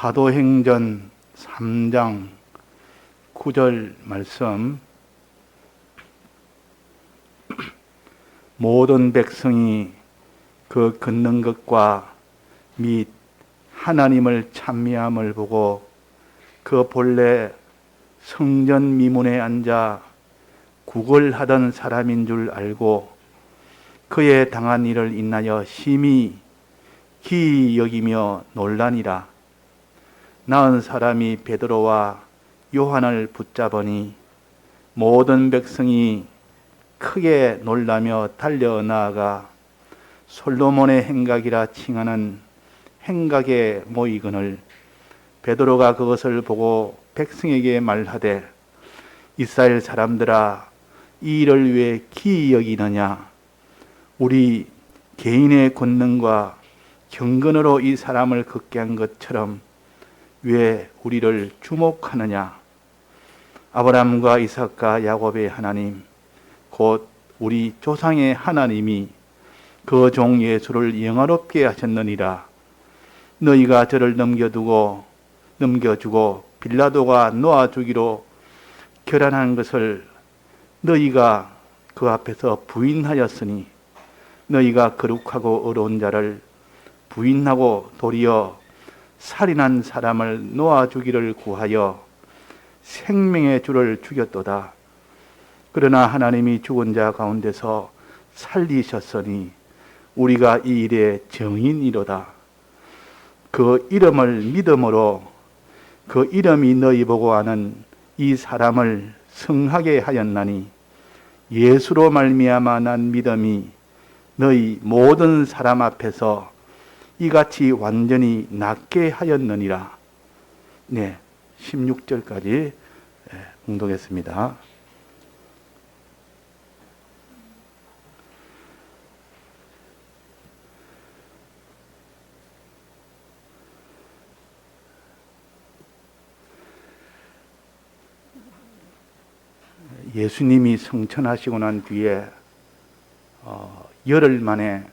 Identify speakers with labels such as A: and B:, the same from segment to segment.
A: 사도행전 3장 9절 말씀. 모든 백성이 그 걷는 것과 및 하나님을 찬미함을 보고 그 본래 성전 미문에 앉아 구걸하던 사람인 줄 알고 그의 당한 일을 인하여 심히 기이 여기며 놀라니라. 나은 사람이 베드로와 요한을 붙잡으니 모든 백성이 크게 놀라며 달려 나아가 솔로몬의 행각이라 칭하는 행각에 모이거늘 베드로가 그것을 보고 백성에게 말하되 이스라엘 사람들아 이 일을 왜 기이 여기느냐. 우리 개인의 권능과 경건으로 이 사람을 걷게 한 것처럼 왜 우리를 주목하느냐. 아브라함과 이삭과 야곱의 하나님 곧 우리 조상의 하나님이 그 종 예수를 영화롭게 하셨느니라. 너희가 저를 넘겨주고 빌라도가 놓아주기로 결단한 것을 너희가 그 앞에서 부인하였으니 너희가 거룩하고 어려운 자를 부인하고 도리어 살인한 사람을 놓아주기를 구하여 생명의 주를 죽였도다. 그러나 하나님이 죽은 자 가운데서 살리셨으니 우리가 이 일의 증인이로다. 그 이름을 믿음으로 그 이름이 너희 보고 아는 이 사람을 성하게 하였나니 예수로 말미암아 난 믿음이 너희 모든 사람 앞에서 이같이 완전히 낫게 하였느니라. 네, 16절까지 봉독했습니다. 예수님이 성천하시고 난 뒤에 열흘 만에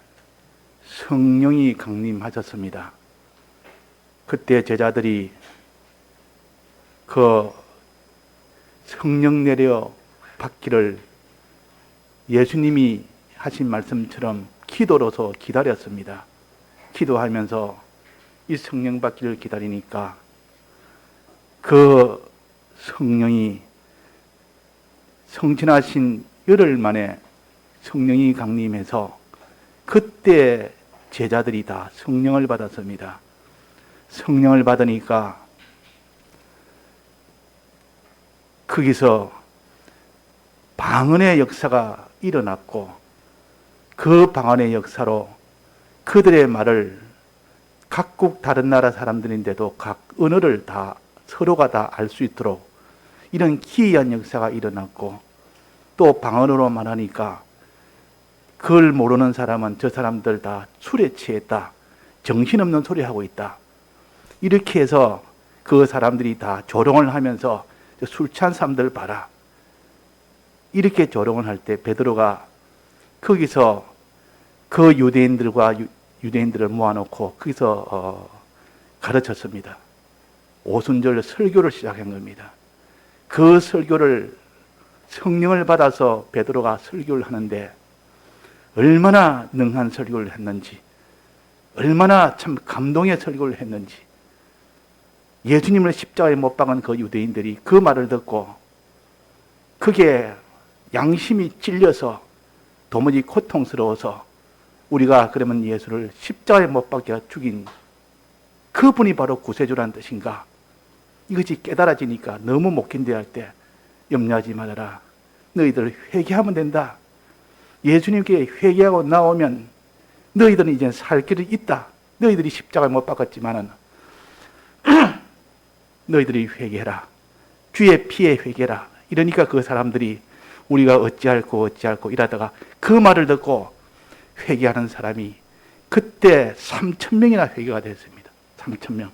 A: 성령이 강림하셨습니다. 그때 제자들이 그 성령 내려 받기를 예수님이 하신 말씀처럼 기도로서 기다렸습니다. 기도하면서 이 성령 받기를 기다리니까 그 성령이 성천하신 열흘 만에 성령이 강림해서 그때 제자들이 다 성령을 받았습니다. 성령을 받으니까 거기서 방언의 역사가 일어났고 그 방언의 역사로 그들의 말을 각국 다른 나라 사람들인데도 각 언어를 다 서로가 다 알 수 있도록 이런 기이한 역사가 일어났고 또 방언으로 말하니까 그걸 모르는 사람은 저 사람들 다 술에 취했다. 정신없는 소리 하고 있다. 이렇게 해서 그 사람들이 다 조롱을 하면서 술 취한 사람들 봐라. 이렇게 조롱을 할 때 베드로가 거기서 그 유대인들을 모아놓고 거기서 가르쳤습니다. 오순절 설교를 시작한 겁니다. 그 설교를 성령을 받아서 베드로가 설교를 하는데 얼마나 능한 설교를 했는지, 얼마나 참 감동의 설교를 했는지, 예수님을 십자가에 못 박은 그 유대인들이 그 말을 듣고 그게 양심이 찔려서 도무지 고통스러워서 우리가 그러면 예수를 십자가에 못 박혀 죽인 그분이 바로 구세주라는 뜻인가? 이것이 깨달아지니까 너무 못 견뎌할 때 염려하지 말아라. 너희들 회개하면 된다. 예수님께 회개하고 나오면 너희들은 이제 살 길이 있다. 너희들이 십자가에 못 박았지만은 너희들이 회개해라. 주의 피에 회개라. 이러니까 그 사람들이 우리가 어찌할꼬 이러다가 그 말을 듣고 회개하는 사람이 그때 3,000명이나 회개가 됐습니다. 3,000명.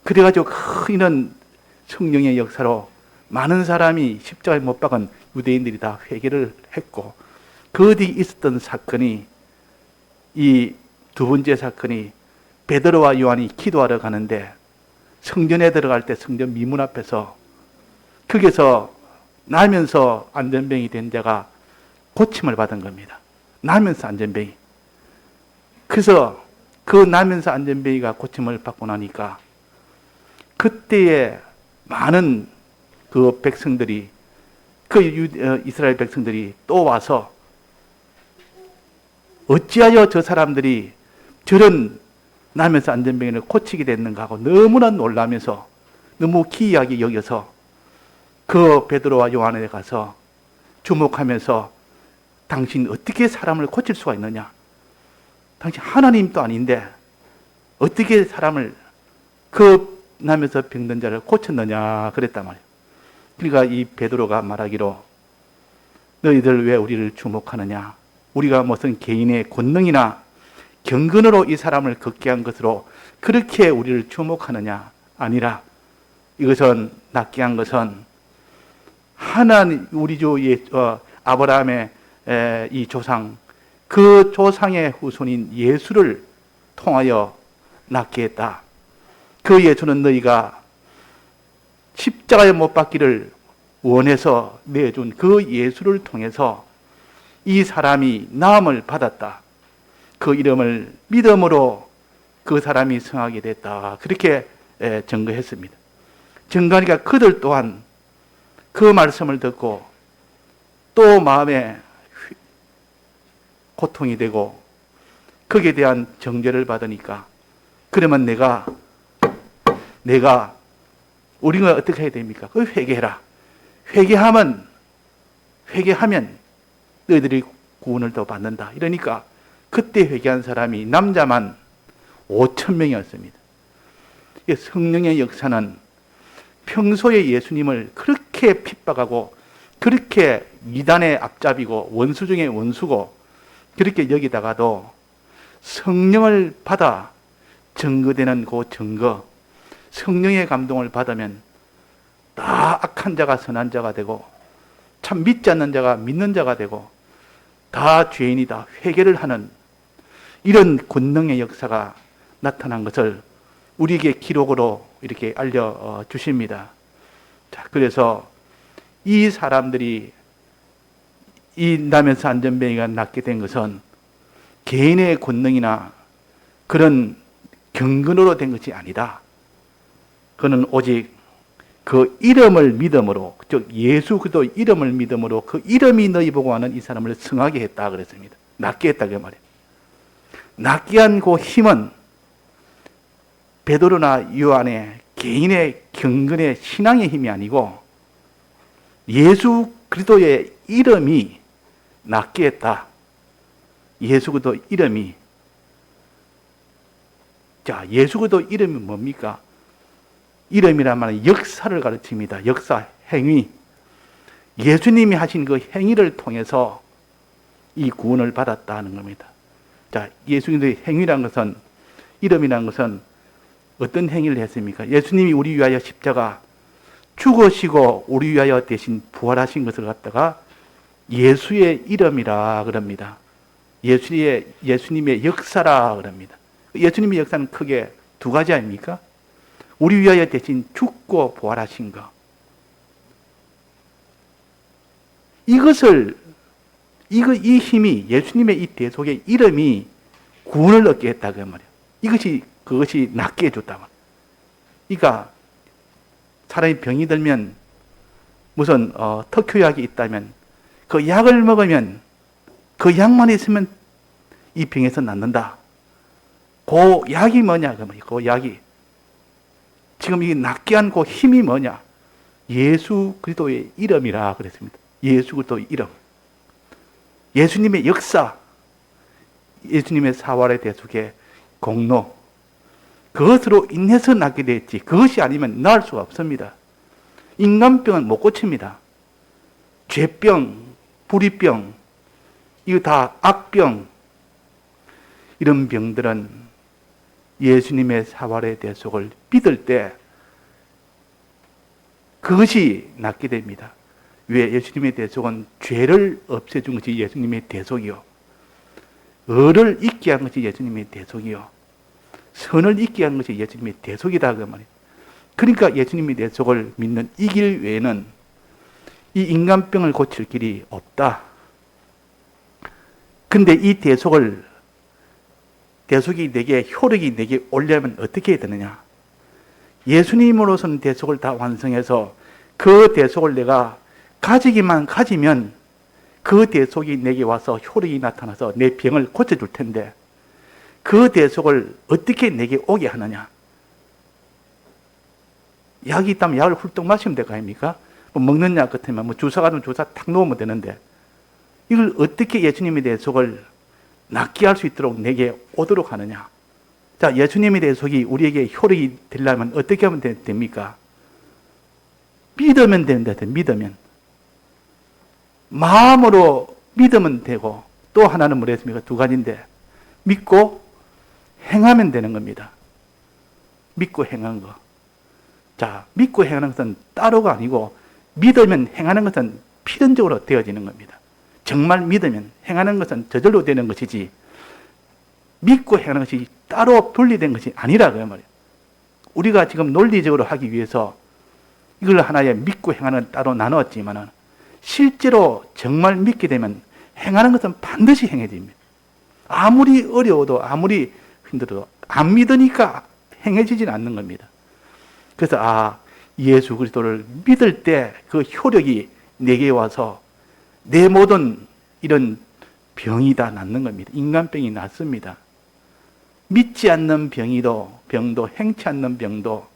A: 그래가지고 이런 성령의 역사로 많은 사람이 십자가에 못 박은 유대인들이 다 회개를 했고 그 뒤 있었던 사건이 이 두 번째 사건이 베드로와 요한이 기도하러 가는데 성전에 들어갈 때 성전 미문 앞에서 거기서 나면서 안전병이 된 자가 고침을 받은 겁니다. 나면서 안전병이. 그래서 그 나면서 안전병이가 고침을 받고 나니까 그때에 많은 그 백성들이 이스라엘 백성들이 또 와서 어찌하여 저 사람들이 저런 나면서 안전병을 고치게 됐는가 하고 너무나 놀라면서 너무 기이하게 여겨서 그 베드로와 요한에 가서 주목하면서 당신 어떻게 사람을 고칠 수가 있느냐? 당신 하나님도 아닌데 어떻게 사람을 그 나면서 병든 자를 고쳤느냐 그랬단 말이에요. 그러니까 이 베드로가 말하기로 너희들 왜 우리를 주목하느냐? 우리가 무슨 개인의 권능이나 경건으로 이 사람을 걷게 한 것으로 그렇게 우리를 주목하느냐? 아니라 이것은 낫게 한 것은 하나님 우리 주 아브라함의 이 조상 그 조상의 후손인 예수를 통하여 낫게 했다. 그 예수는 너희가 십자가에 못 박기를 원해서 내준 그 예수를 통해서 이 사람이 나음을 받았다. 그 이름을 믿음으로 그 사람이 성하게 됐다. 그렇게 증거했습니다. 증거하니까 그들 또한 그 말씀을 듣고 또 마음에 고통이 되고 거기에 대한 정죄를 받으니까 그러면 내가 우리가 어떻게 해야 됩니까? 그 회개해라. 회개하면 너희들이 구원을 더 받는다. 이러니까 그때 회개한 사람이 남자만 5,000명이었습니다. 성령의 역사는 평소에 예수님을 그렇게 핍박하고 그렇게 이단의 앞잡이고 원수 중에 원수고 그렇게 여기다가도 성령을 받아 증거되는 그 증거, 성령의 감동을 받으면 다 악한 자가 선한 자가 되고 참 믿지 않는 자가 믿는 자가 되고 다 죄인이다 회개를 하는 이런 권능의 역사가 나타난 것을 우리에게 기록으로 이렇게 알려주십니다. 자, 그래서 이 사람들이 이 나면서 안전병이가 낫게 된 것은 개인의 권능이나 그런 경건으로 된 것이 아니다. 그는 오직 그 이름을 믿음으로, 즉 예수 그리스도 이름을 믿음으로 그 이름이 너희 보고 하는 이 사람을 승하게 했다 그랬습니다. 낫게 했다 그 말이에요. 낫게 한 그 힘은 베드로나 요한의 개인의 경건의 신앙의 힘이 아니고 예수 그리스도의 이름이 낫게 했다. 예수 그리스도 이름이. 자, 예수 그리스도 이름이 뭡니까? 이름이란 말은 역사를 가르칩니다. 역사, 행위. 예수님이 하신 그 행위를 통해서 이 구원을 받았다는 겁니다. 자, 예수님의 행위란 것은, 이름이란 것은 어떤 행위를 했습니까? 예수님이 우리 위하여 십자가 죽으시고 우리 위하여 대신 부활하신 것을 갖다가 예수의 이름이라 그럽니다. 예수님의 역사라 그럽니다. 예수님의 역사는 크게 두 가지 아닙니까? 우리 위하여 대신 죽고 부활하신 것. 이 힘이, 예수님의 이 대속의 이름이 구원을 얻게 했다 그 말이에요. 그것이 낫게 해줬다 말이에요. 그러니까 사람이 병이 들면 무슨 특효약이 있다면 그 약을 먹으면 그 약만 있으면 이 병에서 낫는다. 그 약이 뭐냐 그 말이에요. 그 약이 지금 이 낫게 한 그 힘이 뭐냐? 예수 그리스도의 이름이라 그랬습니다. 예수 그리스도의 이름. 예수님의 역사, 예수님의 사활의 대속의 공로, 그것으로 인해서 낫게 됐지. 그것이 아니면 나을 수가 없습니다. 인간병은 못 고칩니다. 죄병, 불의병, 이거 다 악병, 이런 병들은 예수님의 사활의 대속을 믿을 때 그것이 낫게 됩니다. 왜? 예수님의 대속은 죄를 없애준 것이 예수님의 대속이요. 의를 잊게 한 것이 예수님의 대속이요. 선을 잊게 한 것이 예수님의 대속이다 그 말이에요. 그러니까 예수님의 대속을 믿는 이 길 외에는 이 인간병을 고칠 길이 없다. 근데 이 대속이 내게, 효력이 내게 오려면 어떻게 해야 되느냐? 예수님으로서는 대속을 다 완성해서 그 대속을 내가 가지기만 가지면 그 대속이 내게 와서 효력이 나타나서 내 병을 고쳐줄 텐데 그 대속을 어떻게 내게 오게 하느냐? 약이 있다면 약을 훌떡 마시면 될 거 아닙니까? 뭐 먹는 약 같으면 뭐 주사 같으면 주사 탁 놓으면 되는데 이걸 어떻게 예수님의 대속을 낫게 할 수 있도록 내게 오도록 하느냐? 자, 예수님의 대속이 우리에게 효력이 되려면 어떻게 하면 됩니까? 믿으면 된다. 믿으면. 마음으로 믿으면 되고 또 하나는 뭐랬습니까? 두 가지인데 믿고 행하면 되는 겁니다. 믿고 행하는 거. 자, 믿고 행하는 것은 따로가 아니고 믿으면 행하는 것은 필연적으로 되어지는 겁니다. 정말 믿으면 행하는 것은 저절로 되는 것이지 믿고 행하는 것이 따로 분리된 것이 아니라 그 말이에요. 우리가 지금 논리적으로 하기 위해서 이걸 하나의 믿고 행하는 따로 나누었지만은 실제로 정말 믿게 되면 행하는 것은 반드시 행해집니다. 아무리 어려워도 아무리 힘들어도 안 믿으니까 행해지지는 않는 겁니다. 그래서 예수 그리스도를 믿을 때 그 효력이 내게 와서 내 모든 이런 병이 다 낫는 겁니다. 인간병이 낫습니다. 믿지 않는 병도 행치 않는 병도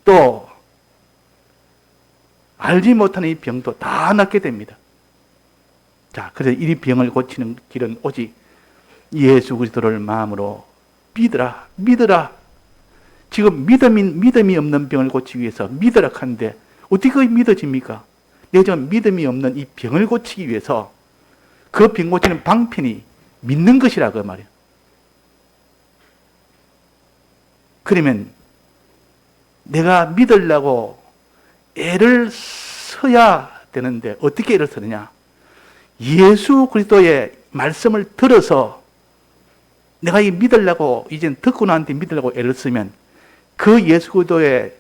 A: 또 알지 못하는 이 병도 다 낫게 됩니다. 자, 그래서 이 병을 고치는 길은 오직 예수 그리스도를 마음으로 믿으라. 지금 믿음이 없는 병을 고치기 위해서 믿으라 하는데 어떻게 그게 믿어집니까? 내가 믿음이 없는 이 병을 고치기 위해서 그 병 고치는 방편이 믿는 것이라 그 말이에요. 그러면 내가 믿으려고 애를 써야 되는데 어떻게 애를 쓰느냐? 예수 그리스도의 말씀을 들어서 내가 이 믿으려고 이제 듣고 나한테 믿으려고 애를 쓰면 그 예수 그리스도의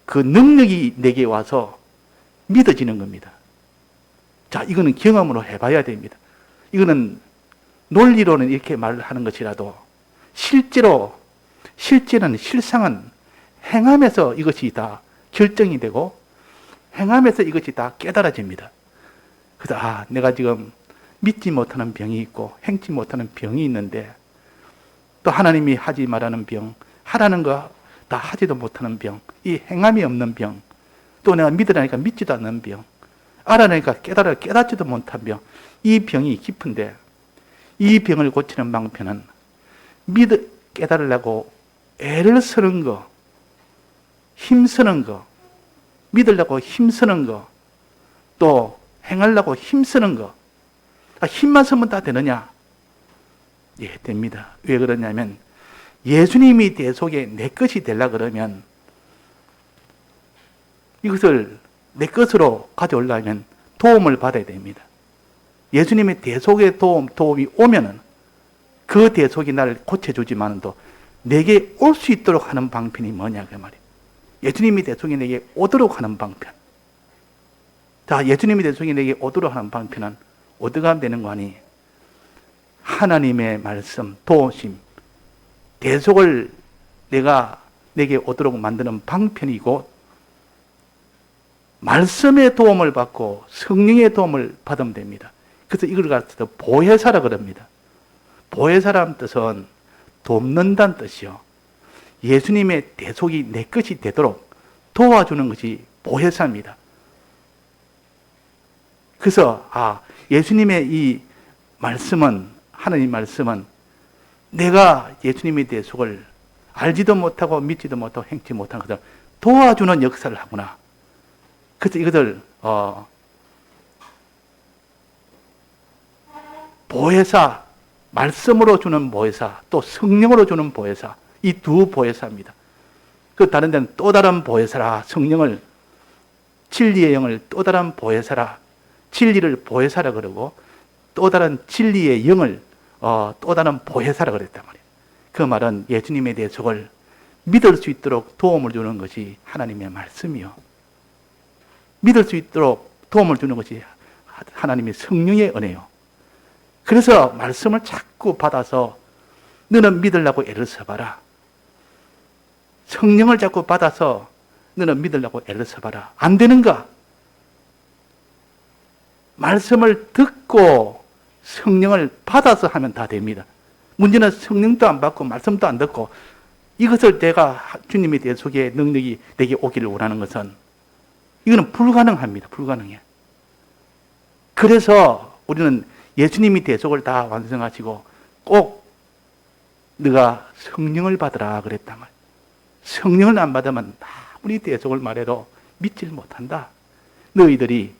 A: 그 능력이 내게 와서 믿어지는 겁니다. 자, 이거는 경험으로 해봐야 됩니다. 이거는 논리로는 이렇게 말을 하는 것이라도 실상은 행함에서 이것이 다 결정이 되고 행함에서 이것이 다 깨달아집니다. 그래서 내가 지금 믿지 못하는 병이 있고 행치 못하는 병이 있는데 또 하나님이 하지 말라는 병, 하라는 거 다 하지도 못하는 병, 이 행함이 없는 병, 또 내가 믿으라니까 믿지도 않는 병, 알아내니까 깨닫지도 못한 병, 이 병이 깊은데 이 병을 고치는 방편은 깨달으려고 애를 쓰는 거, 힘쓰는 거, 믿으려고 힘쓰는 거, 또 행하려고 힘쓰는 거, 힘만 쓰면 다 되느냐? 예, 됩니다. 왜 그러냐면 예수님이 대속에 내 것이 되려 그러면 이것을 내 것으로 가져오려면 도움을 받아야 됩니다. 예수님의 대속의 도움이 오면은 그 대속이 나를 고쳐주지만도 내게 올 수 있도록 하는 방편이 뭐냐 그 말이에요. 예수님이 대속이 내게 오도록 하는 방편. 자, 예수님이 대속이 내게 오도록 하는 방편은 어디가 하면 되는 거 아니? 하나님의 말씀, 도우심, 대속을 내게 오도록 만드는 방편이고 말씀의 도움을 받고 성령의 도움을 받으면 됩니다. 그래서 이걸 가르쳐서 보혜사라 그럽니다. 보혜사라는 뜻은 돕는다는 뜻이요. 예수님의 대속이 내 것이 되도록 도와주는 것이 보혜사입니다. 그래서 예수님의 이 말씀은, 하나님 말씀은 내가 예수님의 대속을 알지도 못하고 믿지도 못하고 행치 못한 것을 도와주는 역사를 하구나. 그래서 이것을 보혜사, 말씀으로 주는 보혜사, 또 성령으로 주는 보혜사, 이 두 보혜사입니다. 그 다른 데는 또 다른 보혜사라, 성령을, 진리의 영을 또 다른 보혜사라, 진리를 보혜사라 그러고 또 다른 진리의 영을 또 다른 보혜사라 그랬단 말이에요. 그 말은 예수님의 대속을 믿을 수 있도록 도움을 주는 것이 하나님의 말씀이요. 믿을 수 있도록 도움을 주는 것이 하나님의 성령의 은혜요. 그래서 말씀을 자꾸 받아서 너는 믿으려고 애를 써봐라. 성령을 자꾸 받아서 너는 믿으려고 애를 써봐라. 안 되는가? 말씀을 듣고 성령을 받아서 하면 다 됩니다. 문제는 성령도 안 받고 말씀도 안 듣고 이것을 내가 주님의 대속의 능력이 내게 오기를 원하는 것은 이거는 불가능합니다. 불가능해. 그래서 우리는 예수님이 대속을 다 완성하시고 꼭 네가 성령을 받으라 그랬단 말이에요. 성령을 안 받으면 아무리 대속을 말해도 믿질 못한다. 너희들이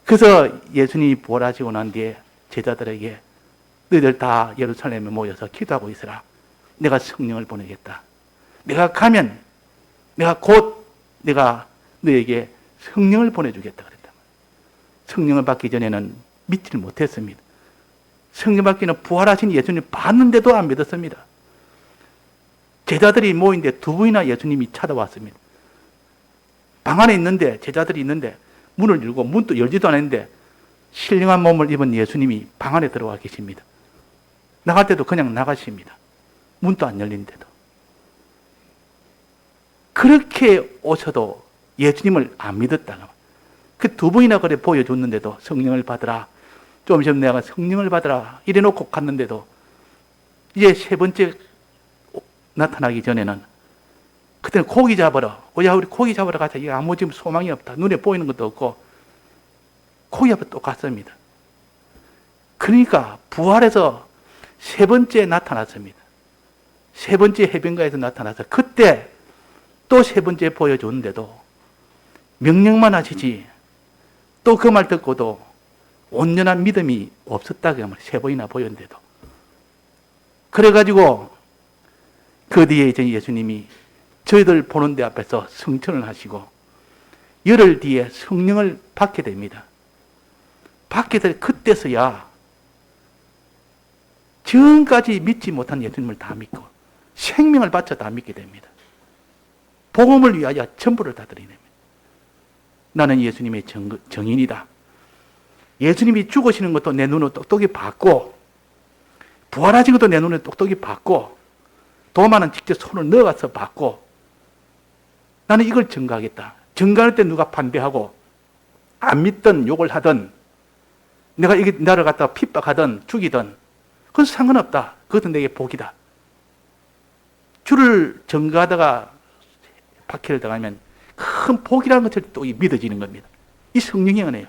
A: 그래서 예수님이 부활하시고 난 뒤에 제자들에게 너희들 다 예루살렘에 모여서 기도하고 있으라. 내가 성령을 보내겠다. 내가 가면 내가 너에게 성령을 보내주겠다 그랬다. 성령을 받기 전에는 믿지를 못했습니다. 성령 받기는 부활하신 예수님 봤는데도 안 믿었습니다. 제자들이 모인데 두 번이나 예수님이 찾아왔습니다. 방 안에 있는데 제자들이 있는데 문을 열고 문도 열지도 않았는데 신령한 몸을 입은 예수님이 방 안에 들어와 계십니다. 나갈 때도 그냥 나가십니다. 문도 안 열린데도. 그렇게 오셔도 예수님을 안 믿었다가 그 두 번이나 그래 보여줬는데도 성령을 받으라. 좀 있으면 내가 성령을 받으라. 이래놓고 갔는데도 이제 세 번째 나타나기 전에는 그때는 고기 잡으러 야 우리 고기 잡으러 가자. 이게 아무 지금 소망이 없다. 눈에 보이는 것도 없고 고기 잡으러 또 갔습니다. 그러니까 부활해서 세 번째 나타났습니다. 세 번째 해변가에서 나타나서 그때 또 세 번째 보여줬는데도 명령만 하시지 또 그 말 듣고도 온전한 믿음이 없었다. 그 말 세 번이나 보였는데도. 그래가지고 그 뒤에 이제 예수님이 저희들 보는 데 앞에서 성천을 하시고 열흘 뒤에 성령을 받게 됩니다. 받게 될 그때서야 지금까지 믿지 못한 예수님을 다 믿고 생명을 바쳐 다 믿게 됩니다. 복음을 위하여 전부를 다 드리게 됩니다. 나는 예수님의 정인이다. 예수님이 죽으시는 것도 내 눈으로 똑똑히 봤고 부활하신 것도 내 눈에 똑똑히 봤고 도마는 직접 손을 넣어가서 봤고 나는 이걸 증거하겠다. 증거할 때 누가 반대하고 안 믿든 욕을 하든 내가 이게 나를 갖다가 핍박하든 죽이든 그건 상관없다. 그것은 내게 복이다. 주를 증거하다가 박해를 당하면 큰 복이라는 것을 또 믿어지는 겁니다. 이 성령의 은혜요.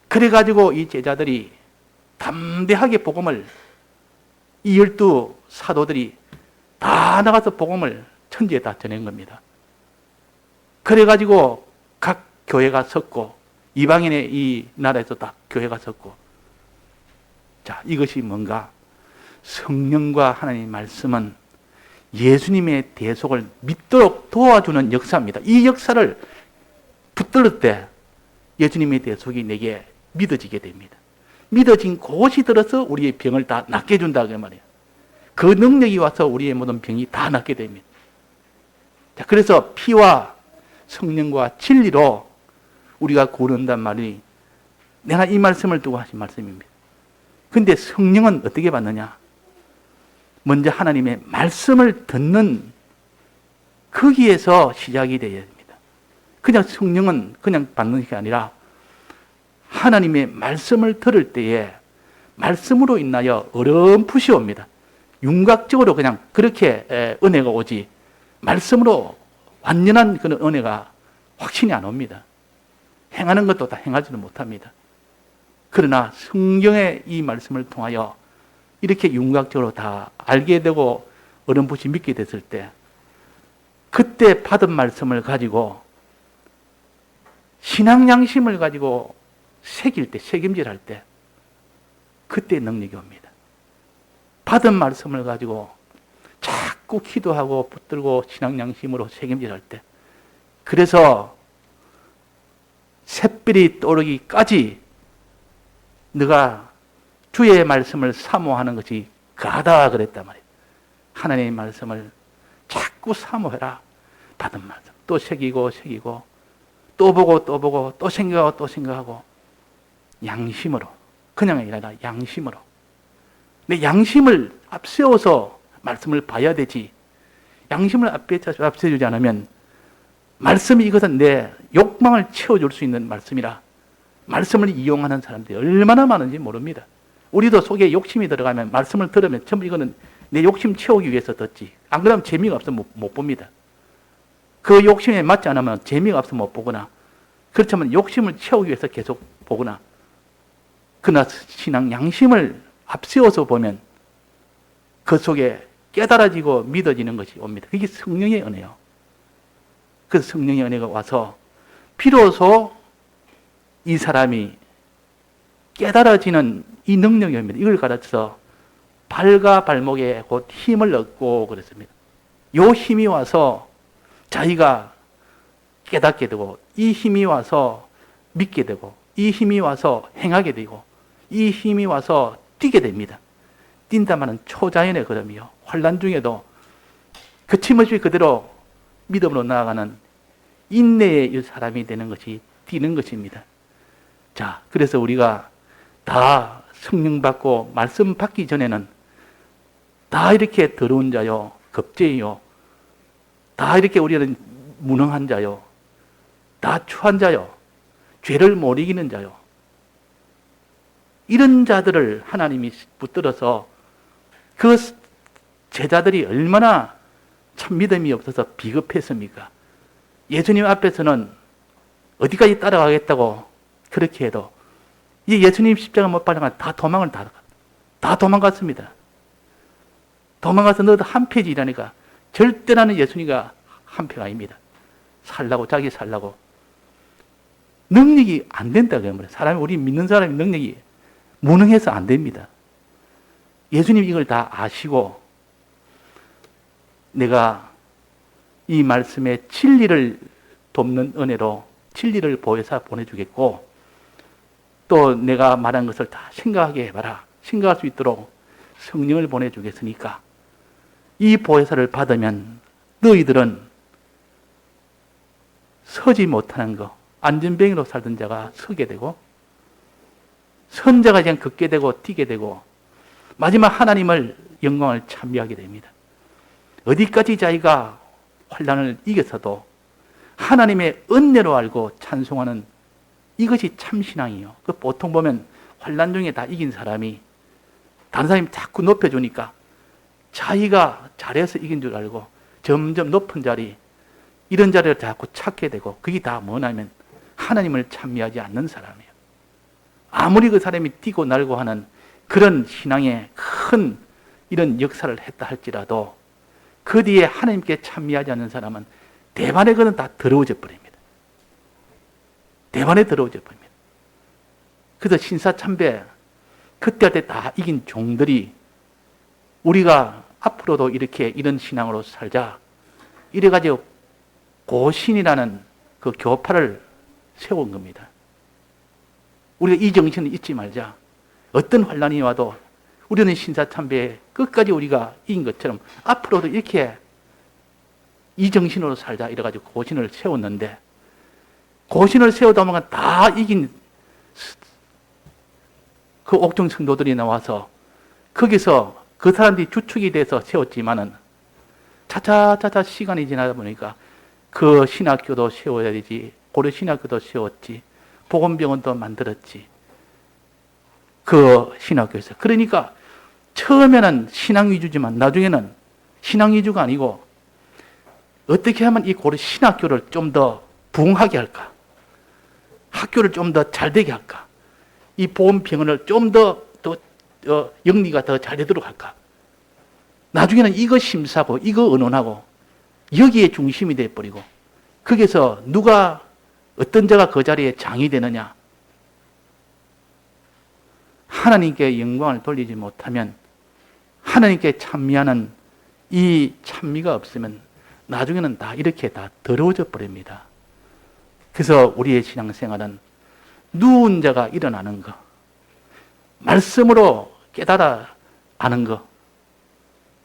A: 그래가지고 이 제자들이 담대하게 복음을 이 12 사도들이 다 나가서 복음을 천지에 다 전한 겁니다. 그래가지고 각 교회가 섰고 이방인의 이 나라에서 다 교회가 섰고 자 이것이 뭔가 성령과 하나님의 말씀은 예수님의 대속을 믿도록 도와주는 역사입니다. 이 역사를 붙들을 때 예수님의 대속이 내게 믿어지게 됩니다. 믿어진 곳이 들어서 우리의 병을 다 낫게 해준다 그 말이에요. 그 능력이 와서 우리의 모든 병이 다 낫게 됩니다. 자, 그래서 피와 성령과 진리로 우리가 구원한단 말이 내가 이 말씀을 두고 하신 말씀입니다. 근데 성령은 어떻게 받느냐? 먼저 하나님의 말씀을 듣는 거기에서 시작이 되어야 됩니다. 그냥 성령은 그냥 받는 게 아니라 하나님의 말씀을 들을 때에 말씀으로 인하여 어렴풋이 옵니다. 윤곽적으로 그냥 그렇게 은혜가 오지 말씀으로 완전한 그런 은혜가 확신이 안 옵니다. 행하는 것도 다 행하지는 못합니다. 그러나 성경의 이 말씀을 통하여 이렇게 윤곽적으로 다 알게 되고 어렴풋이 믿게 됐을 때 그때 받은 말씀을 가지고 신앙 양심을 가지고 새길 때, 책임질할 때 그때 능력이 옵니다. 받은 말씀을 가지고 자꾸 기도하고 붙들고 신앙 양심으로 책임질할 때 그래서 샛별이 떠오르기까지 네가 주의 말씀을 사모하는 것이 가다 그랬단 말이에요. 하나님의 말씀을 자꾸 사모해라. 받은 말씀 또 새기고 또 보고 또 생각하고 양심으로, 그냥 아니라 양심으로. 내 양심을 앞세워서 말씀을 봐야 되지. 양심을 앞세우지 않으면 말씀이 이것은 내 욕망을 채워줄 수 있는 말씀이라 말씀을 이용하는 사람들이 얼마나 많은지 모릅니다. 우리도 속에 욕심이 들어가면 말씀을 들으면 전부 이거는 내 욕심 채우기 위해서 듣지. 안 그러면 재미가 없으면 못 봅니다. 그 욕심에 맞지 않으면 재미가 없으면 못 보거나, 그렇지만 욕심을 채우기 위해서 계속 보거나, 그러나 신앙 양심을 앞세워서 보면 그 속에 깨달아지고 믿어지는 것이 옵니다. 그게 성령의 은혜요. 그 성령의 은혜가 와서 비로소 이 사람이 깨달아지는 이 능력이 옵니다. 이걸 가르쳐서 발과 발목에 곧 힘을 얻고 그랬습니다. 이 힘이 와서 자기가 깨닫게 되고, 이 힘이 와서 믿게 되고, 이 힘이 와서 행하게 되고, 이 힘이 와서 뛰게 됩니다. 뛴다마는 초자연의 걸음이요. 환난 중에도 거침없이 그대로 믿음으로 나아가는 인내의 사람이 되는 것이 뛰는 것입니다. 자, 그래서 우리가 다 성령 받고 말씀 받기 전에는 다 이렇게 더러운 자요, 겁제요, 다 이렇게 우리는 무능한 자요, 다 추한 자요, 죄를 못 이기는 자요. 이런 자들을 하나님이 붙들어서 그 제자들이 얼마나 참 믿음이 없어서 비겁했습니까? 예수님 앞에서는 어디까지 따라가겠다고 그렇게 해도 이 예수님 십자가 못 박아가 다 도망갔습니다. 도망가서 너도 한 페이지 일하니까 절대 나는 예수님과 한패가 아닙니다. 자기 살라고. 능력이 안 된다 그러면 우리 믿는 사람이 능력이 무능해서 안 됩니다. 예수님 이걸 다 아시고 내가 이 말씀에 진리를 돕는 은혜로 진리를 보혜사 보내주겠고, 또 내가 말한 것을 다 생각하게 해봐라. 생각할 수 있도록 성령을 보내주겠으니까 이 보혜사를 받으면 너희들은 서지 못하는 거, 안전병이로 살던 자가 서게 되고, 선자가 그냥 걷게 되고 뛰게 되고, 마지막 하나님을 영광을 찬미하게 됩니다. 어디까지 자기가 환난을 이겨서도 하나님의 은혜로 알고 찬송하는 이것이 참신앙이에요. 그 보통 보면 환난 중에 다 이긴 사람이 다른 사람이 자꾸 높여주니까 자기가 잘해서 이긴 줄 알고 점점 높은 자리, 이런 자리를 자꾸 찾게 되고, 그게 다 뭐냐면 하나님을 찬미하지 않는 사람이에요. 아무리 그 사람이 뛰고 날고 하는 그런 신앙의 큰 이런 역사를 했다 할지라도 그 뒤에 하나님께 찬미하지 않는 사람은 대반에 그는 다 더러워져 버립니다. 대반에 더러워져 버립니다. 그래서 신사참배 그때 할 때 다 이긴 종들이 우리가 앞으로도 이렇게 이런 신앙으로 살자 이래가지고 고신이라는 그 교파를 세운 겁니다. 우리가 이 정신을 잊지 말자. 어떤 환난이 와도 우리는 신사참배에 끝까지 우리가 이긴 것처럼 앞으로도 이렇게 이 정신으로 살자 이래가지고 고신을 세웠는데, 고신을 세우다 보면 다 이긴 그 옥중 성도들이 나와서 거기서 그 사람들이 주축이 돼서 세웠지만은 차차차차 시간이 지나다 보니까 그 신학교도 세워야 되지, 고려 신학교도 세웠지, 복음병원도 만들었지, 그 신학교에서. 그러니까 처음에는 신앙 위주지만 나중에는 신앙 위주가 아니고 어떻게 하면 이 고려 신학교를 좀 더 부흥하게 할까, 학교를 좀 더 잘되게 할까, 이 복음병원을 좀 더 영리가 더 잘 되도록 할까. 나중에는 이거 심사하고 이거 의논하고 여기에 중심이 돼버리고, 거기서 누가 어떤 자가 그 자리에 장이 되느냐, 하나님께 영광을 돌리지 못하면, 하나님께 찬미하는 이 찬미가 없으면 나중에는 다 이렇게 다 더러워져 버립니다. 그래서 우리의 신앙생활은 누운 자가 일어나는 것, 말씀으로 깨달아 아는 것,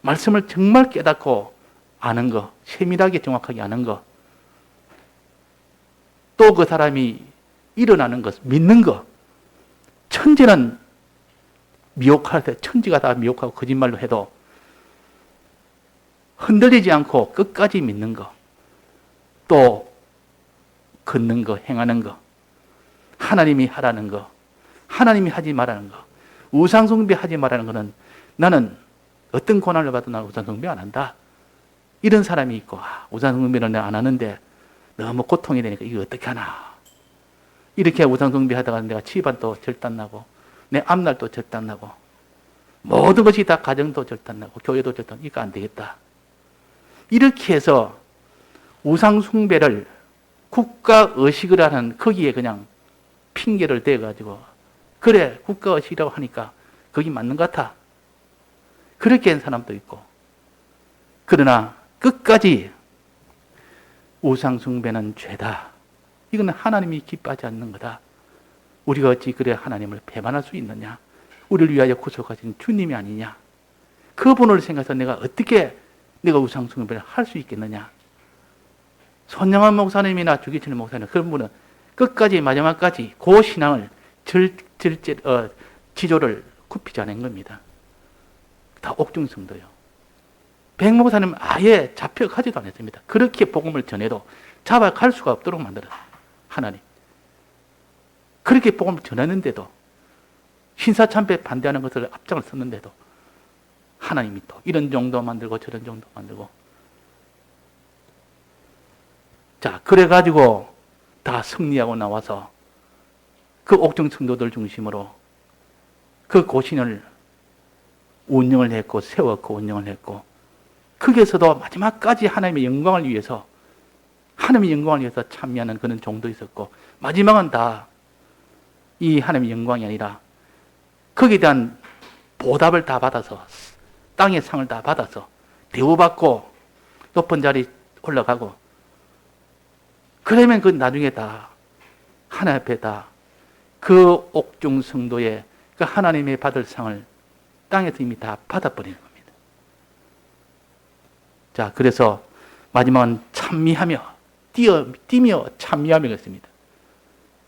A: 말씀을 정말 깨닫고 아는 거, 세밀하게 정확하게 아는 거, 또 그 사람이 일어나는 것, 믿는 것. 천지는 미혹할 때, 천지가 다 미혹하고 거짓말로 해도 흔들리지 않고 끝까지 믿는 거, 또 걷는 거, 행하는 거, 하나님이 하라는 거, 하나님이 하지 말라는 거, 우상숭배 하지 말라는 거는 나는 어떤 고난을 받아도 나는 우상숭배 안 한다. 이런 사람이 있고, 우상숭배는 내가 안 하는데 너무 고통이 되니까 이거 어떻게 하나. 이렇게 우상숭배 하다가 내가 집안도 절단나고, 내 앞날도 절단나고, 모든 것이 다 가정도 절단나고, 교회도 절단, 이거 안 되겠다. 이렇게 해서 우상숭배를 국가의식을 하는 거기에 그냥 핑계를 대가지고, 그래, 국가의식이라고 하니까 거기 맞는 것 같아. 그렇게 한 사람도 있고. 그러나 끝까지 우상숭배는 죄다. 이거는 하나님이 기뻐하지 않는 거다. 우리가 어찌 그래 하나님을 배반할 수 있느냐? 우리를 위하여 구속하신 주님이 아니냐? 그분을 생각해서 내가 어떻게 내가 우상숭배를 할 수 있겠느냐? 손영환 목사님이나 주기철 목사님, 그런 분은 끝까지 마지막까지 그 신앙을 지조를 굽히지 않은 겁니다. 다 옥중성도요. 백 목사님은 아예 잡혀가지도 않았습니다. 그렇게 복음을 전해도 잡아갈 수가 없도록 만들었어요. 하나님. 그렇게 복음을 전했는데도, 신사참배 반대하는 것을 앞장을 섰는데도 하나님이 또 이런 정도 만들고 저런 정도 만들고, 자, 그래가지고 다 승리하고 나와서 그 옥중 성도들 중심으로 그 고신을 운영을 했고, 세웠고 운영을 했고, 거기에서도 마지막까지 하나님의 영광을 위해서, 하나님의 영광을 위해서 참여하는 그런 종도 있었고, 마지막은 다 이 하나님의 영광이 아니라 거기에 대한 보답을 다 받아서, 땅의 상을 다 받아서 대우받고 높은 자리 올라가고, 그러면 그 나중에 다 하나님 앞에 다 그 옥중 성도의 그 하나님의 받을 상을 땅에서 이미 다 받아버리는 겁니다. 자, 그래서 마지막은 찬미하며, 뛰며 찬미하며 그랬습니다.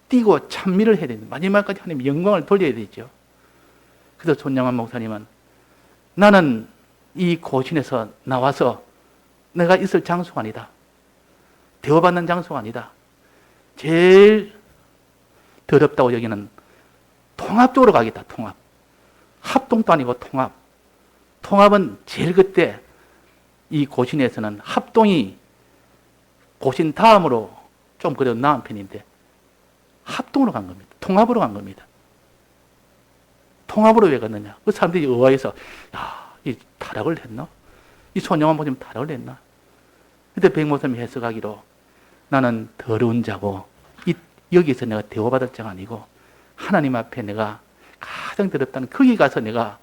A: 뛰고 찬미를 해야 됩니다. 마지막까지 하나님 영광을 돌려야 되죠. 그래서 손영환 목사님은 나는 이 고신에서 나와서 내가 있을 장소가 아니다. 대우받는 장소가 아니다. 제일 더럽다고 여기는 통합 쪽으로 가겠다. 통합. 합동도 아니고 통합. 통합은 제일 그때 이 고신에서는 합동이 고신 다음으로 좀 그래도 나은 편인데 합동으로 간 겁니다. 통합으로 간 겁니다. 통합으로 왜 갔느냐? 그 사람들이 의아해서, 야, 이 타락을 했나? 이 손영환 목사님 타락을 했나? 그때 백목사님이 해석하기로, 나는 더러운 자고, 여기서 내가 대우받을 자가 아니고, 하나님 앞에 내가 가장 더럽다는 거기 가서 내가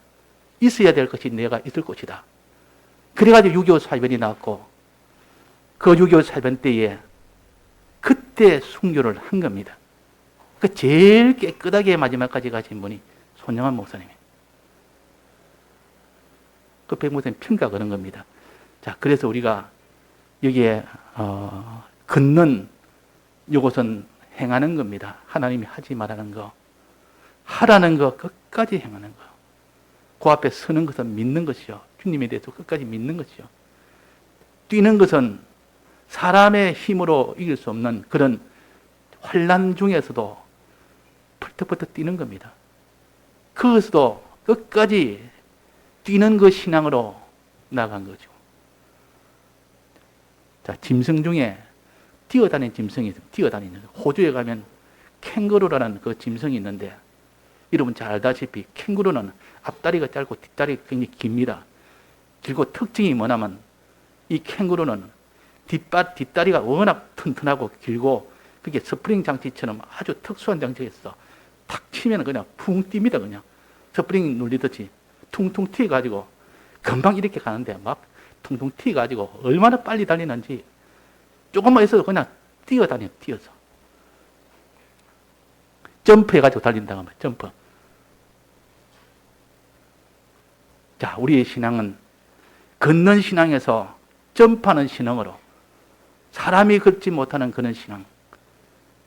A: 있어야 될 것이 내가 있을 곳이다. 그래가지고 6.25 사변이 나왔고, 그 6.25 사변 때에 그때 순교를 한 겁니다. 그 제일 깨끗하게 마지막까지 가신 분이 손영환 목사님이에요. 그 백 목사님 평가 그런 겁니다. 자, 그래서 우리가 여기에 걷는 이것은 행하는 겁니다. 하나님이 하지 말라는 거, 하라는 거 끝까지 행하는 거. 그 앞에 서는 것은 믿는 것이요. 주님에 대해서 끝까지 믿는 것이요. 뛰는 것은 사람의 힘으로 이길 수 없는 그런 환난 중에서도 펄떡펄떡 뛰는 겁니다. 그것도 끝까지 뛰는 그 신앙으로 나간 거죠. 자, 짐승 중에 뛰어다니는 짐승이 있습니다. 뛰어다니는. 호주에 가면 캥거루라는 그 짐승이 있는데, 여러분 잘 알다시피 캥거루는 앞다리가 짧고 뒷다리가 굉장히 깁니다. 그리고 특징이 뭐냐면, 이 캥거루는 뒷다리가 워낙 튼튼하고 길고, 그게 스프링 장치처럼 아주 특수한 장치가 있어. 탁 치면 그냥 풍 뜁니다. 그냥 스프링 눌리듯이 퉁퉁 튀어가지고 금방 이렇게 가는데, 막 퉁퉁 튀어가지고 얼마나 빨리 달리는지, 조금만 있어도 그냥 뛰어서 점프해가지고 달린다고 합니다. 점프. 자, 우리의 신앙은 걷는 신앙에서 점프하는 신앙으로 사람이 걷지 못하는 그런 신앙,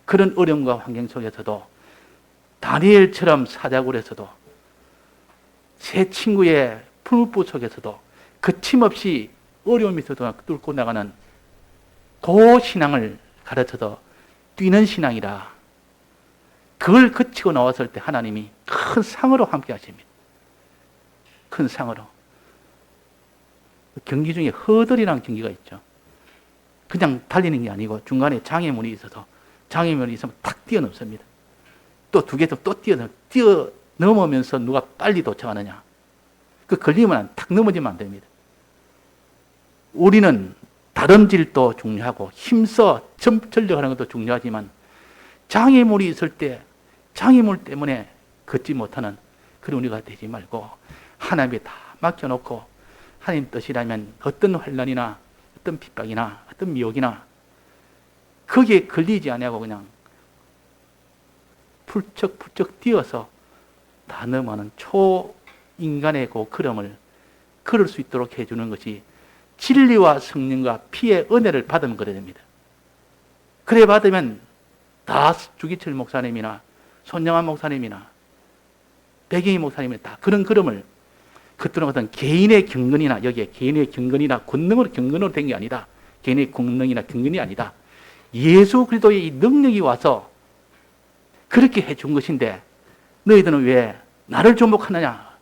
A: 그런 어려움과 환경 속에서도 다니엘처럼 사자굴에서도 새 친구의 풀무 속에서도 거침없이 어려움이 있어도 뚫고 나가는 그 신앙을 가르쳐서 뛰는 신앙이라. 그걸 거치고 나왔을 때 하나님이 큰 상으로 함께 하십니다. 큰 상으로. 경기 중에 허들이라는 경기가 있죠. 그냥 달리는 게 아니고 중간에 장애물이 있어서 장애물이 있으면 탁 뛰어넘습니다. 또 두 개도 또 뛰어넘으면서 누가 빨리 도착하느냐. 그 걸리면 탁 넘어지면 안 됩니다. 우리는 다름질도 중요하고 힘써 전력하는 것도 중요하지만 장애물이 있을 때 장애물 때문에 걷지 못하는 그런 우리가 되지 말고 하나님께 다 맡겨놓고 하나님 뜻이라면 어떤 환난이나 어떤 핍박이나 어떤 미혹이나 거기에 걸리지 아니하고 그냥 풀쩍풀쩍 뛰어서 다 넘어가는 초인간의 그 걸음을 걸을 수 있도록 해주는 것이 진리와 성령과 피의 은혜를 받으면 그래야 됩니다. 그래 받으면 다 주기철 목사님이나 손영환 목사님이나 백영희 목사님이 다 그런 걸음을 그때는 어떤 개인의 경건이나 여기에 개인의 경건이나 권능으로 경건으로 된 게 아니다. 개인의 권능이나 경건이 아니다. 예수 그리스도의 이 능력이 와서 그렇게 해준 것인데 너희들은 왜 나를 주목하느냐?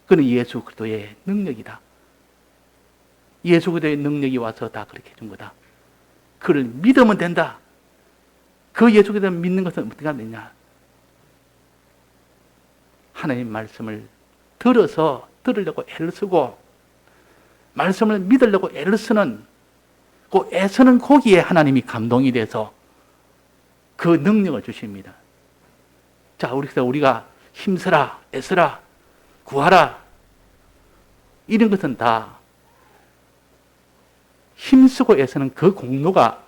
A: 그는 예수 그리스도의 능력이다. 예수 그리스도의 능력이 와서 다 그렇게 해준 거다. 그를 믿으면 된다. 그 예수 그리스도를 믿는 것은 어떻게 하면 되냐? 하나님 말씀을 들으려고 애를 쓰고 말씀을 믿으려고 애를 쓰는 그 애쓰는 거기에 하나님이 감동이 돼서 그 능력을 주십니다. 자, 우리가 힘쓰라, 애쓰라, 구하라 이런 것은 다 힘쓰고 애쓰는 그 공로가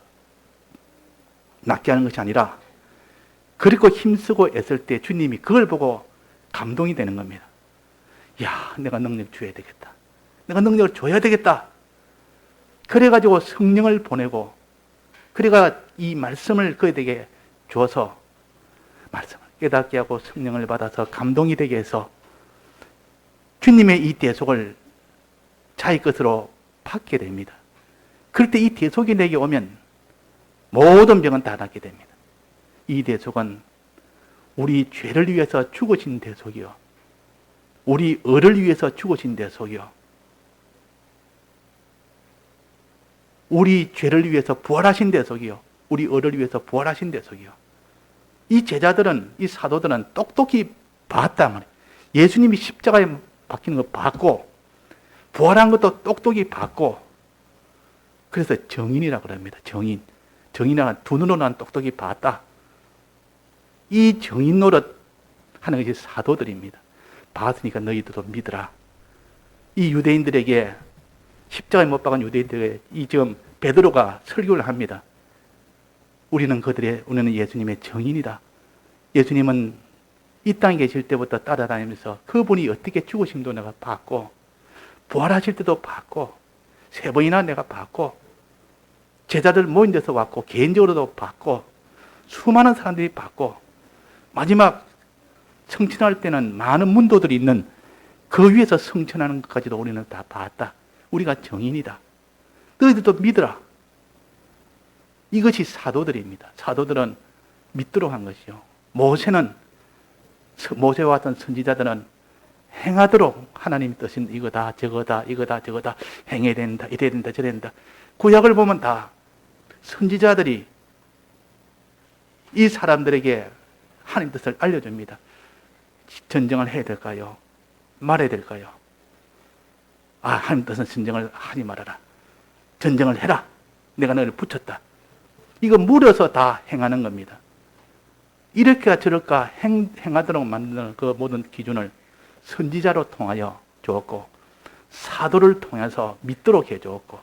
A: 낫게 하는 것이 아니라 그리고 힘쓰고 애쓸 때 주님이 그걸 보고 감동이 되는 겁니다. 야, 내가 능력 줘야 되겠다. 내가 능력을 줘야 되겠다. 그래가지고 성령을 보내고 그래가 이 말씀을 그에게 줘서 말씀을 깨닫게 하고 성령을 받아서 감동이 되게 해서 주님의 이 대속을 자기 것으로 받게 됩니다. 그럴 때 이 대속이 내게 오면 모든 병은 다 낫게 됩니다. 이 대속은 우리 죄를 위해서 죽으신 대속이요. 우리 의를 위해서 죽으신 대속이요. 우리 죄를 위해서 부활하신 대속이요. 우리 의를 위해서 부활하신 대속이요. 이 제자들은, 이 사도들은 똑똑히 봤단 말이에요. 예수님이 십자가에 박히는 거 봤고, 부활한 것도 똑똑히 봤고, 그래서 정인이라고 합니다. 정인. 정인이란 두 눈으로 난 똑똑히 봤다. 이 정인 노릇 하는 것이 사도들입니다. 봤으니까 너희들도 믿으라. 이 유대인들에게 십자가에 못 박은 유대인들에게 이 지금 베드로가 설교를 합니다. 우리는 예수님의 정인이다. 예수님은 이 땅에 계실 때부터 따라다니면서 그분이 어떻게 죽으심도 내가 봤고 부활하실 때도 봤고 세 번이나 내가 봤고 제자들 모인 데서 왔고 개인적으로도 봤고 수많은 사람들이 봤고 마지막 성천할 때는 많은 문도들이 있는 그 위에서 성천하는 것까지도 우리는 다 봤다. 우리가 정인이다. 너희들도 믿으라. 이것이 사도들입니다. 사도들은 믿도록 한 것이요. 모세와 같은 선지자들은 행하도록 하나님의 뜻인 이거다 저거다 행해야 된다 이래야 된다 저래야 된다. 구약을 보면 다 선지자들이 이 사람들에게 하나님 뜻을 알려줍니다. 전쟁을 해야 될까요? 말해야 될까요? 하나님 뜻은 전쟁을 하지 말아라. 전쟁을 해라. 내가 너를 붙였다. 이거 물어서 다 행하는 겁니다. 이렇게 저럴까 행하도록 만드는 그 모든 기준을 선지자로 통하여 주었고 사도를 통해서 믿도록 해주었고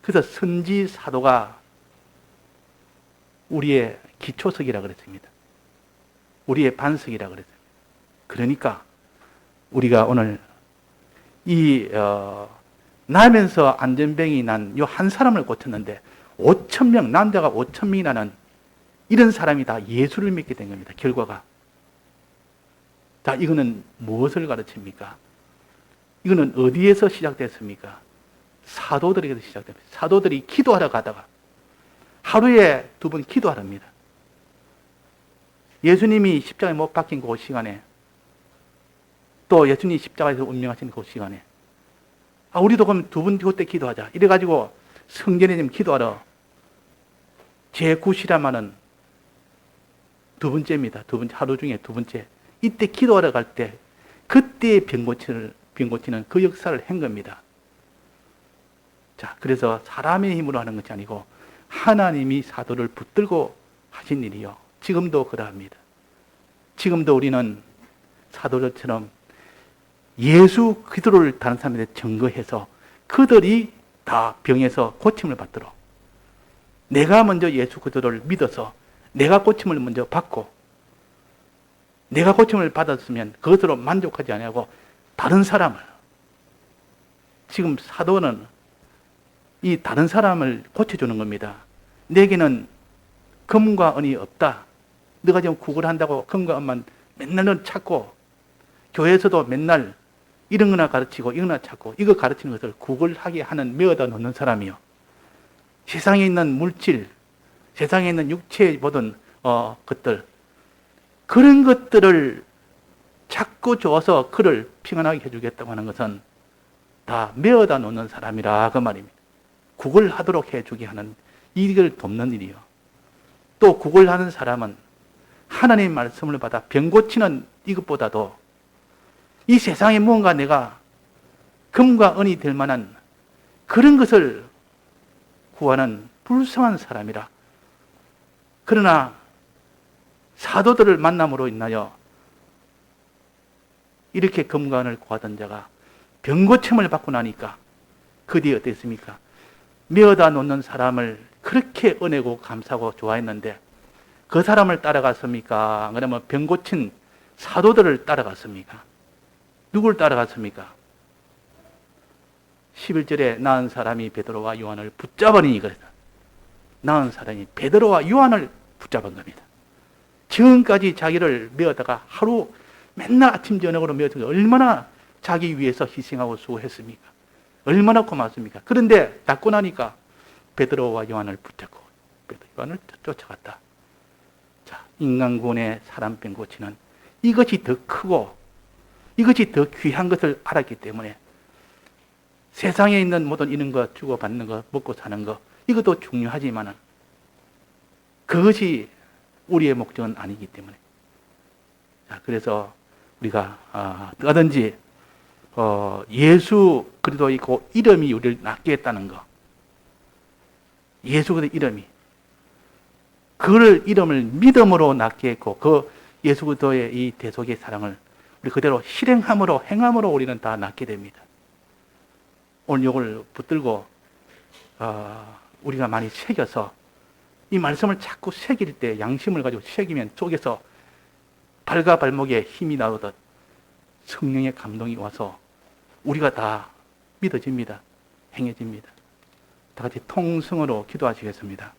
A: 그래서 선지 사도가 우리의 기초석이라 그랬습니다. 우리의 반석이라 그랬습니다. 그러니까 우리가 오늘 나면서 안전병이 난 요 한 사람을 고쳤는데 5천 명, 남자가 5천 명이 나는 이런 사람이 다 예수를 믿게 된 겁니다. 결과가. 자, 이거는 무엇을 가르칩니까? 이거는 어디에서 시작됐습니까? 사도들에게서 시작됩니다. 사도들이 기도하러 가다가 하루에 2번 기도하랍니다. 예수님이 십자가에 못 박힌 그 시간에, 또 예수님이 십자가에서 운명하신 그 시간에, 우리도 그럼 2번 그때 기도하자. 이래가지고 성전에 좀 기도하러 제9시라마는 2번째입니다. 2번째, 하루 중에 2번째. 이때 기도하러 갈 때, 그때 병 고치는 그 역사를 한 겁니다. 자, 그래서 사람의 힘으로 하는 것이 아니고 하나님이 사도를 붙들고 하신 일이요. 지금도 그러합니다. 지금도 우리는 사도들처럼 예수 그리스도를 다른 사람들에 증거해서 그들이 다 병에서 고침을 받도록, 내가 먼저 예수 그리스도를 믿어서 내가 고침을 먼저 받고, 내가 고침을 받았으면 그것으로 만족하지 아니하고 다른 사람을, 지금 사도는 이 다른 사람을 고쳐주는 겁니다. 내게는 금과 은이 없다. 너가 지금 구걸한다고 금과 은만 맨날 찾고, 교회에서도 맨날 이런 거나 가르치고 이런 거나 찾고, 이거 가르치는 것을 구걸하게 하는, 메어다 놓는 사람이요. 세상에 있는 물질, 세상에 있는 육체의 모든 것들, 그런 것들을 자꾸 줘서 그를 평안하게 해주겠다고 하는 것은 다 메어다 놓는 사람이라 그 말입니다. 구걸하도록 해주게 하는, 이걸 돕는 일이요. 또 구걸하는 사람은 하나님의 말씀을 받아 병 고치는 이것보다도 이 세상에 무언가 내가 금과 은이 될 만한 그런 것을 구하는 불쌍한 사람이라. 그러나 사도들을 만남으로 인하여 이렇게 금과 은을 구하던 자가 병 고침을 받고 나니까 그 뒤에 어땠습니까? 메어다 놓는 사람을 그렇게 은혜고 감사하고 좋아했는데 그 사람을 따라갔습니까? 그러면 병 고친 사도들을 따라갔습니까? 누굴 따라갔습니까? 11절에 나은 사람이 베드로와 요한을 붙잡으니, 그래서 나은 사람이 베드로와 요한을 붙잡은 겁니다. 지금까지 자기를 메어다가 하루 맨날 아침 저녁으로 메어다가 얼마나 자기 위해서 희생하고 수고했습니까? 얼마나 고맙습니까? 그런데 잡고 나니까 베드로와 요한을 붙잡고 요한을 쫓아갔다. 자, 인간군의 사람병 고치는 이것이 더 크고 이것이 더 귀한 것을 알았기 때문에 세상에 있는 모든 이런 거 주고받는 거, 먹고 사는 거, 이것도 중요하지만은 그것이 우리의 목적은 아니기 때문에. 자, 그래서 우리가 누가든지 예수 그리스도의 그 이름이 우리를 낫게 했다는 거, 예수 그리스도 이름이, 그 이름을 믿음으로 낫게 했고 그 예수 그리스도의 이 대속의 사랑을 우리 그대로 실행함으로, 행함으로 우리는 다 낫게 됩니다. 오늘 이걸 붙들고 우리가 많이 새겨서 이 말씀을 자꾸 새길 때, 양심을 가지고 새기면 속에서 발과 발목에 힘이 나오듯 성령의 감동이 와서 우리가 다 믿어집니다. 행해집니다. 다 같이 통성으로 기도하시겠습니다.